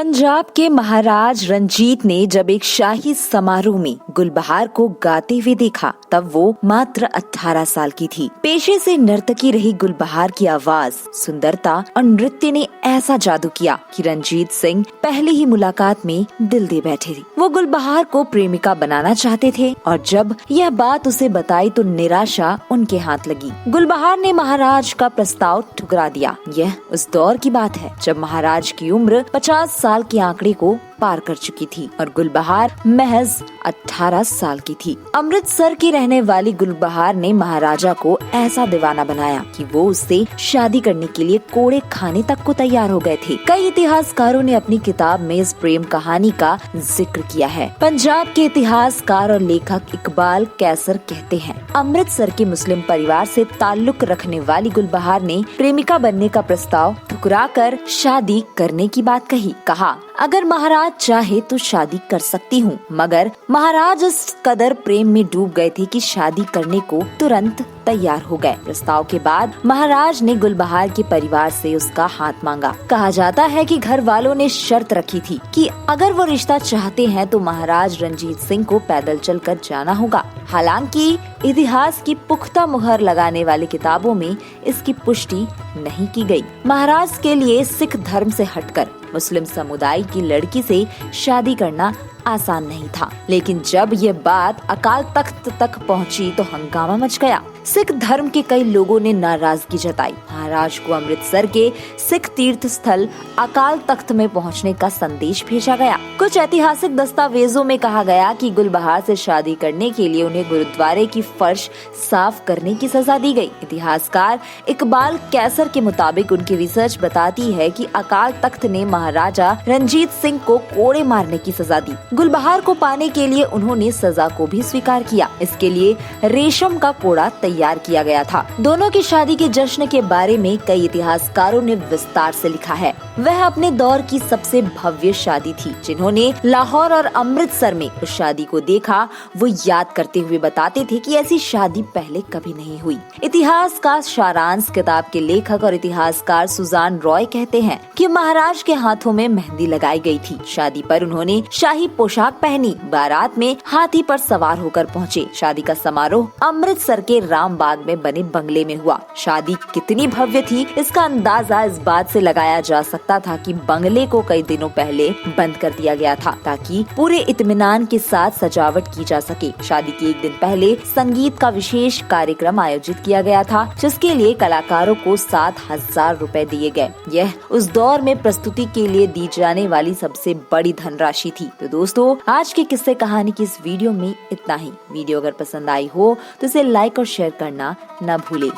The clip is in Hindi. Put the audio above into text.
पंजाब के महाराज रंजीत ने जब एक शाही समारोह में गुलबहार को गाते हुए देखा तब वो मात्र 18 साल की थी। पेशे से नर्तकी रही गुलबहार की आवाज, सुंदरता और नृत्य ने ऐसा जादू किया कि रंजीत सिंह पहली ही मुलाकात में दिल दे बैठे थे। वो गुलबहार को प्रेमिका बनाना चाहते थे और जब यह बात उसे बताई तो निराशा उनके हाथ लगी। गुलबहार ने महाराज का प्रस्ताव ठुकरा दिया। यह उस दौर की बात है जब महाराज की उम्र 50 साल के आंकड़े को पार कर चुकी थी और गुलबहार महज 18 साल की थी। अमृतसर की रहने वाली गुलबहार ने महाराजा को ऐसा दीवाना बनाया कि वो उससे शादी करने के लिए कोड़े खाने तक को तैयार हो गए थे। कई इतिहासकारों ने अपनी किताब में इस प्रेम कहानी का जिक्र किया है। पंजाब के इतिहासकार और लेखक इकबाल कैसर कहते हैं, अमृतसर के मुस्लिम परिवार से ताल्लुक रखने वाली गुलबहार ने प्रेमिका बनने का प्रस्ताव ठुकरा कर शादी करने की बात कही। कहा, अगर महाराज चाहे तो शादी कर सकती हूँ, मगर महाराज इस कदर प्रेम में डूब गए थे कि शादी करने को तुरंत तैयार हो गए। प्रस्ताव के बाद महाराज ने गुलबहार के परिवार से उसका हाथ मांगा। कहा जाता है कि घर वालों ने शर्त रखी थी कि अगर वो रिश्ता चाहते हैं तो महाराज रंजीत सिंह को पैदल चलकर जाना होगा। हालांकि इतिहास की पुख्ता मुहर लगाने वाली किताबों में इसकी पुष्टि नहीं की गई। महाराज के लिए सिख धर्म से हटकर मुस्लिम समुदाय की लड़की से शादी करना आसान नहीं था, लेकिन जब ये बात अकाल तख्त तक पहुंची तो हंगामा मच गया। सिख धर्म के कई लोगों ने नाराजगी जताई। महाराज को अमृतसर के सिख तीर्थ स्थल अकाल तख्त में पहुंचने का संदेश भेजा गया। कुछ ऐतिहासिक दस्तावेजों में कहा गया कि गुलबहार से शादी करने के लिए उन्हें गुरुद्वारे की फर्श साफ करने की सजा दी गई। इतिहासकार इकबाल कैसर के मुताबिक उनकी रिसर्च बताती है कि अकाल तख्त ने महाराजा रंजीत सिंह को कोड़े मारने की सजा दी। गुलबहार को पाने के लिए उन्होंने सजा को भी स्वीकार किया। इसके लिए रेशम का कोड़ा तैयार किया गया था। दोनों की शादी के जश्न के बारे में कई इतिहासकारों ने विस्तार से लिखा है। वह अपने दौर की सबसे भव्य शादी थी। जिन्होंने लाहौर और अमृतसर में उस शादी को देखा वो याद करते हुए बताते थे कि ऐसी शादी पहले कभी नहीं हुई। इतिहास का सारांश किताब के लेखक और इतिहासकार सुजान रॉय कहते हैं कि महाराज के हाथों में मेहंदी लगाई गई थी। शादी पर उन्होंने शाही पोशाक पहनी, बारात में हाथी पर सवार होकर पहुँचे। शादी का समारोह अमृतसर के रामबाग में बने बंगले में हुआ। शादी कितनी भव्य थी इसका अंदाजा इस बात से लगाया जा सकता था कि बंगले को कई दिनों पहले बंद कर दिया गया था ताकि पूरे इत्मीनान के साथ सजावट की जा सके। शादी के एक दिन पहले संगीत का विशेष कार्यक्रम आयोजित किया गया था, जिसके लिए कलाकारों को 7,000 रुपए दिए गए। यह उस दौर में प्रस्तुति के लिए दी जाने वाली सबसे बड़ी धनराशि थी। तो दोस्तों, आज के किस्से कहानी की इस वीडियो में इतना ही। वीडियो अगर पसंद आई हो तो इसे लाइक और शेयर करना न भूलें।